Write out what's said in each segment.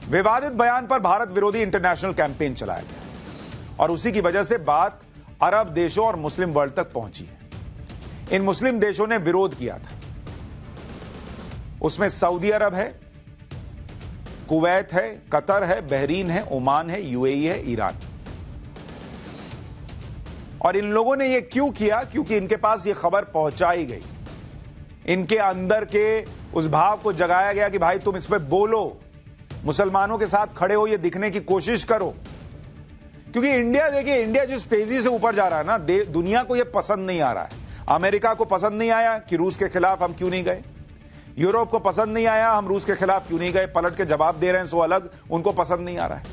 विवादित बयान पर भारत विरोधी इंटरनेशनल कैंपेन चलाया गया और उसी की वजह से बात अरब देशों और मुस्लिम वर्ल्ड तक पहुंची है। इन मुस्लिम देशों ने विरोध किया था। उसमें सऊदी अरब है, कुवैत है, कतर है, बहरीन है, ओमान है, यूएई है, ईरान। और इन लोगों ने यह क्यों किया? क्योंकि इनके पास यह खबर पहुंचाई गई, इनके अंदर के उस भाव को जगाया गया कि भाई तुम इस पे बोलो, मुसलमानों के साथ खड़े हो, यह दिखने की कोशिश करो। क्योंकि इंडिया, देखिए, इंडिया जिस तेजी से ऊपर जा रहा है ना, दुनिया को यह पसंद नहीं आ रहा है। अमेरिका को पसंद नहीं आया कि रूस के खिलाफ हम क्यों नहीं गए, यूरोप को पसंद नहीं आया हम रूस के खिलाफ क्यों नहीं गए, पलट के जवाब दे रहे हैं सो अलग, उनको पसंद नहीं आ रहा है।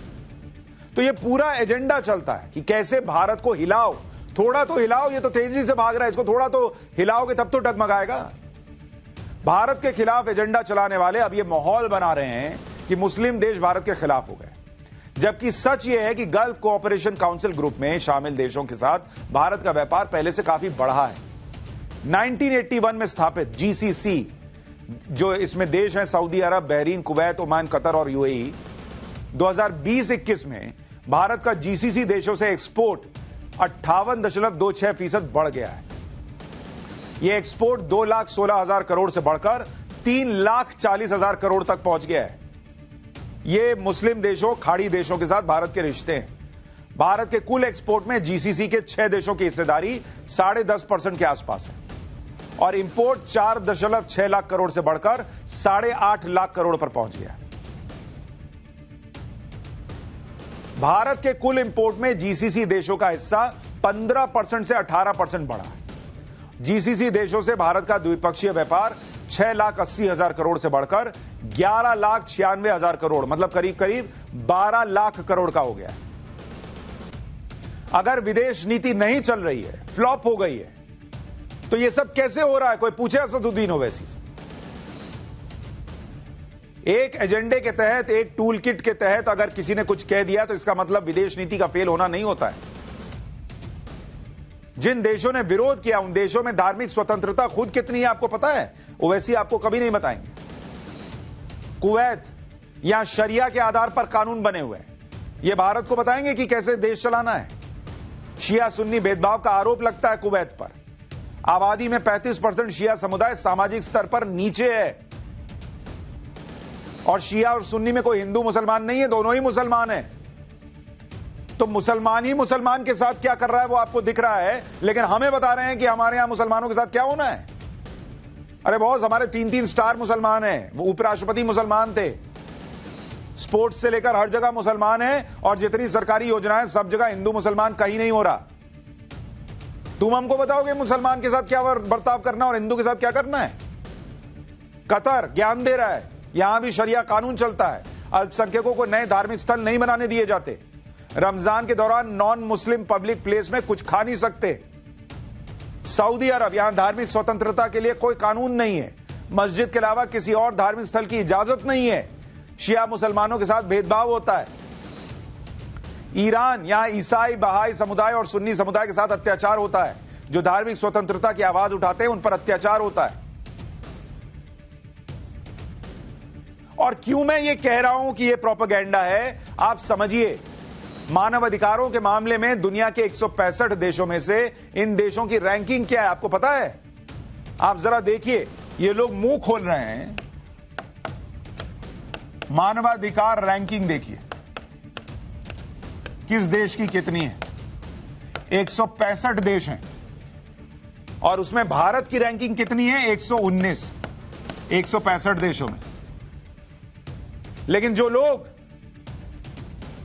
तो यह पूरा एजेंडा चलता है कि कैसे भारत को हिलाओ, थोड़ा तो हिलाओ, ये तो तेजी से भाग रहा है, इसको थोड़ा तो हिलाओगे तब तो डगमगाएगा। भारत के खिलाफ एजेंडा चलाने वाले अब यह माहौल बना रहे हैं कि मुस्लिम देश भारत के खिलाफ हो गए, जबकि सच यह है कि गल्फ कोऑपरेशन काउंसिल ग्रुप में शामिल देशों के साथ भारत का व्यापार पहले से काफी बढ़ा है। 1981 में स्थापित जीसीसी, जो इसमें देश हैं सऊदी अरब, बहरीन, कुवैत, ओमान, कतर और यूएई, 2020-21 में भारत का जीसीसी देशों से एक्सपोर्ट 58.26% बढ़ गया है। यह एक्सपोर्ट 2,16,000 करोड़ से बढ़कर 3,40,000 करोड़ तक पहुंच गया है। यह मुस्लिम देशों, खाड़ी देशों के साथ भारत के रिश्ते हैं। भारत के कुल एक्सपोर्ट में जीसीसी के 6 देशों की हिस्सेदारी 10.5% के आसपास है और इंपोर्ट 4.6 लाख करोड़ से बढ़कर 8.5 लाख करोड़ पर पहुंच गया। भारत के कुल इंपोर्ट में जीसीसी देशों का हिस्सा 15% से 18% बढ़ा है। जीसीसी देशों से भारत का द्विपक्षीय व्यापार 6,80,000 करोड़ से बढ़कर 11,96,000 करोड़, मतलब करीब करीब 12 लाख करोड़ का हो गया है। अगर विदेश नीति नहीं चल रही है, फ्लॉप हो गई है, तो यह सब कैसे हो रहा है? कोई पूछे असदुद्दीन ओवैसी से। एक एजेंडे के तहत, एक टूल किट के तहत अगर किसी ने कुछ कह दिया तो इसका मतलब विदेश नीति का फेल होना नहीं होता है। जिन देशों ने विरोध किया उन देशों में धार्मिक स्वतंत्रता खुद कितनी है आपको पता है? ओवैसी आपको कभी नहीं बताएंगे। कुवैत, यहां शरिया के आधार पर कानून बने हुए हैं, यह भारत को बताएंगे कि कैसे देश चलाना है। शिया सुन्नी भेदभाव का आरोप लगता है कुवैत पर। आबादी में 35% शिया समुदाय सामाजिक स्तर पर नीचे है और शिया और सुन्नी में कोई हिंदू मुसलमान नहीं है, दोनों ही मुसलमान हैं। तो मुसलमान ही मुसलमान के साथ क्या कर रहा है वो आपको दिख रहा है, लेकिन हमें बता रहे हैं कि हमारे यहां मुसलमानों के साथ क्या होना है। अरे बॉस, हमारे 3-3 स्टार मुसलमान हैं, वो उपराष्ट्रपति मुसलमान थे, स्पोर्ट्स से लेकर हर जगह मुसलमान हैं और जितनी सरकारी योजनाएं सब जगह हिंदू मुसलमान कहीं नहीं हो रहा। तुम हमको बताओगे मुसलमान के साथ क्या बर्ताव करना और हिंदू के साथ क्या करना है? कतर ज्ञान दे रहा है, यहां भी शरिया कानून चलता है, अल्पसंख्यकों को नए धार्मिक स्थल नहीं बनाने दिए जाते, रमजान के दौरान नॉन मुस्लिम पब्लिक प्लेस में कुछ खा नहीं सकते। सऊदी अरब, यहां धार्मिक स्वतंत्रता के लिए कोई कानून नहीं है, मस्जिद के अलावा किसी और धार्मिक स्थल की इजाजत नहीं है, शिया मुसलमानों के साथ भेदभाव होता है। ईरान, यहां ईसाई, बहाई समुदाय और सुन्नी समुदाय के साथ अत्याचार होता है, जो धार्मिक स्वतंत्रता की आवाज उठाते हैं उन पर अत्याचार होता है। और क्यों मैं ये कह रहा हूं कि ये प्रोपेगेंडा है, आप समझिए। मानव अधिकारों के मामले में दुनिया के 165 देशों में से इन देशों की रैंकिंग क्या है आपको पता है? आप जरा देखिए, ये लोग मुंह खोल रहे हैं। मानवाधिकार रैंकिंग देखिए किस देश की कितनी है। 165 देश हैं और उसमें भारत की रैंकिंग कितनी है? 119, 165 देशों में। लेकिन जो लोग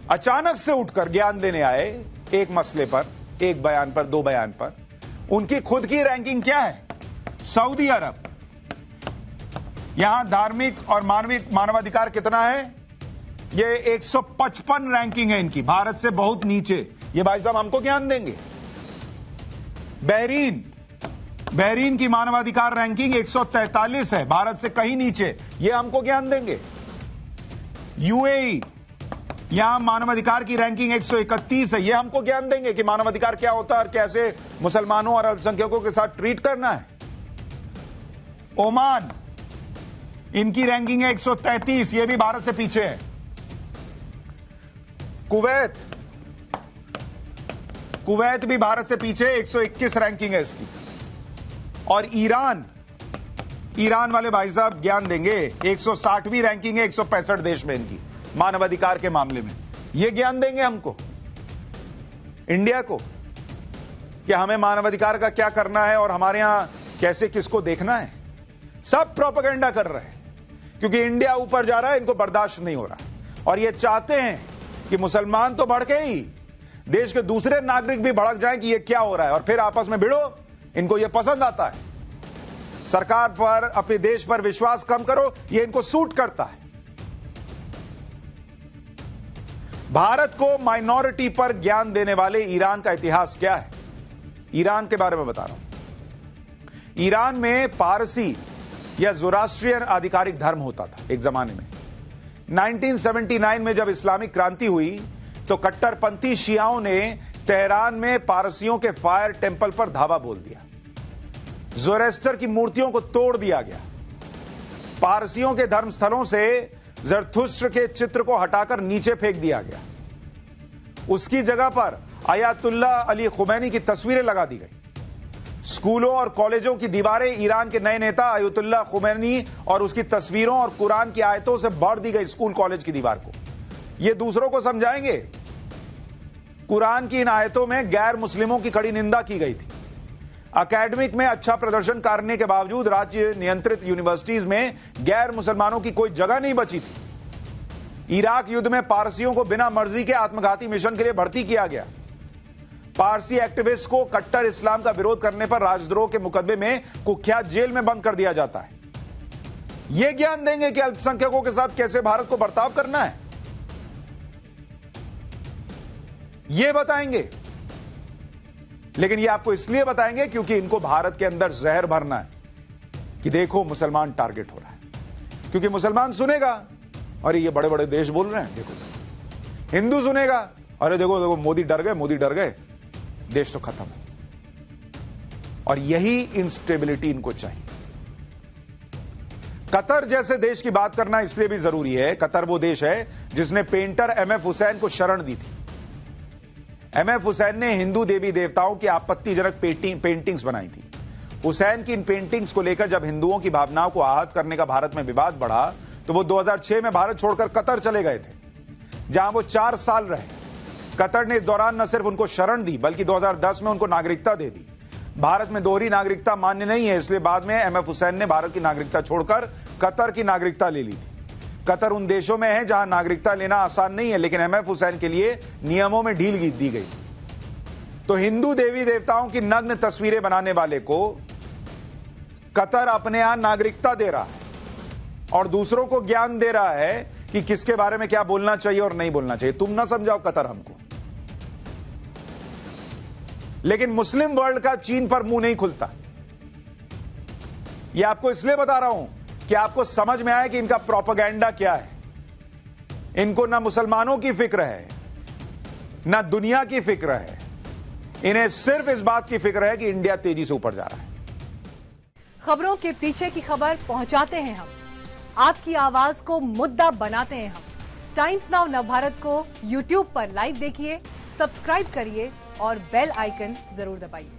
अचानक से उठकर ज्ञान देने आए एक मसले पर, एक बयान पर, 2 बयान पर, उनकी खुद की रैंकिंग क्या है? सऊदी अरब, यहां धार्मिक और मानवाधिकार कितना है? ये 155 रैंकिंग है इनकी, भारत से बहुत नीचे। ये भाई साहब हमको ज्ञान देंगे। बहरीन की मानवाधिकार रैंकिंग 143 है, भारत से कहीं नीचे, ये हमको ज्ञान देंगे। यूएई, यहां मानवाधिकार की रैंकिंग 131 है, ये हमको ज्ञान देंगे कि मानवाधिकार क्या होता है और कैसे मुसलमानों और अल्पसंख्यकों के साथ ट्रीट करना है। ओमान, इनकी रैंकिंग है 133, ये भी भारत से पीछे है। कुवैत भी भारत से पीछे, 121 रैंकिंग है इसकी। और ईरान वाले भाई साहब ज्ञान देंगे, 160वीं रैंकिंग है 165 देश में इनकी मानवाधिकार के मामले में। ये ज्ञान देंगे हमको, इंडिया को, कि हमें मानवाधिकार का क्या करना है और हमारे यहां कैसे किसको देखना है। सब प्रोपेगेंडा कर रहे हैं क्योंकि इंडिया ऊपर जा रहा है, इनको बर्दाश्त नहीं हो रहा। और ये चाहते हैं कि मुसलमान तो भड़के ही, देश के दूसरे नागरिक भी भड़क जाएं कि ये क्या हो रहा है और फिर आपस में भिड़ो। इनको ये पसंद आता है। सरकार पर, अपने देश पर विश्वास कम करो, ये इनको सूट करता है। भारत को माइनॉरिटी पर ज्ञान देने वाले ईरान का इतिहास क्या है, ईरान के बारे में बता रहा हूं। ईरान में पारसी या ज़ोरास्ट्रियन आधिकारिक धर्म होता था एक जमाने में। 1979 में जब इस्लामिक क्रांति हुई तो कट्टरपंथी शियाओं ने तेहरान में पारसियों के फायर टेंपल पर धावा बोल दिया। ज़ोरेस्टर की मूर्तियों को तोड़ दिया गया। पारसियों के धर्मस्थलों से ज़रथुस्त्र के चित्र को हटाकर नीचे फेंक दिया गया। उसकी जगह पर अयातुल्ला अली खुमैनी की तस्वीरें लगा दी गई। स्कूलों और कॉलेजों की दीवारें ईरान के नए नेता अयातुल्ला खुमैनी और उसकी तस्वीरों और कुरान की आयतों से भर दी गई। स्कूल कॉलेज की दीवार को ये दूसरों को समझाएंगे। कुरान की इन आयतों में गैर मुस्लिमों की कड़ी निंदा की गई थी। एकेडमिक में अच्छा प्रदर्शन करने के बावजूद राज्य नियंत्रित यूनिवर्सिटीज में गैर मुसलमानों की कोई जगह नहीं बची थी। इराक युद्ध में पारसियों को बिना मर्जी के आत्मघाती मिशन के लिए भर्ती किया गया। पारसी एक्टिविस्ट को कट्टर इस्लाम का विरोध करने पर राजद्रोह के मुकदमे में कुख्यात जेल में बंद कर दिया जाता है। यह ज्ञान देंगे कि अल्पसंख्यकों के साथ कैसे भारत को बर्ताव करना है, यह बताएंगे। लेकिन यह आपको इसलिए बताएंगे क्योंकि इनको भारत के अंदर जहर भरना है कि देखो मुसलमान टारगेट हो रहा है। क्योंकि मुसलमान सुनेगा, अरे ये बड़े बड़े देश बोल रहे हैं, देखो। हिंदू सुनेगा, अरे देखो देखो मोदी डर गए, देश तो खत्म है। और यही इंस्टेबिलिटी इनको चाहिए। कतर जैसे देश की बात करना इसलिए भी जरूरी है। कतर वो देश है जिसने पेंटर एमएफ हुसैन को शरण दी थी। एमएफ हुसैन ने हिंदू देवी देवताओं की आपत्तिजनक पेंटिंग्स बनाई थी। हुसैन की इन पेंटिंग्स को लेकर जब हिंदुओं की भावनाओं को आहत करने का भारत में विवाद बढ़ा तो वो 2006 में भारत छोड़कर कतर चले गए थे, जहां वो 4 साल रहे। कतर ने इस दौरान न सिर्फ उनको शरण दी बल्कि 2010 में उनको नागरिकता दे दी। भारत में दोहरी नागरिकता मान्य नहीं है, इसलिए बाद में एमएफ हुसैन ने भारत की नागरिकता छोड़कर कतर की नागरिकता ले ली थी। कतर उन देशों में है जहां नागरिकता लेना आसान नहीं है, लेकिन एमएफ हुसैन के लिए नियमों में ढील दी गई। तो हिंदू देवी देवताओं की नग्न तस्वीरें बनाने वाले को कतर अपने यहां नागरिकता दे रहा है और दूसरों को ज्ञान दे रहा है कि किसके बारे में क्या बोलना चाहिए और नहीं बोलना चाहिए। तुम ना समझाओ कतर हमको। लेकिन मुस्लिम वर्ल्ड का चीन पर मुंह नहीं खुलता। यह आपको इसलिए बता रहा हूं कि आपको समझ में आए कि इनका प्रोपेगेंडा क्या है। इनको ना मुसलमानों की फिक्र है, ना दुनिया की फिक्र है। इन्हें सिर्फ इस बात की फिक्र है कि इंडिया तेजी से ऊपर जा रहा है। खबरों के पीछे की खबर पहुंचाते हैं हम, आपकी आवाज को मुद्दा बनाते हैं हम। टाइम्स नाउ नवभारत को YouTube पर लाइव देखिए, सब्सक्राइब करिए और बेल आइकन जरूर दबाइए।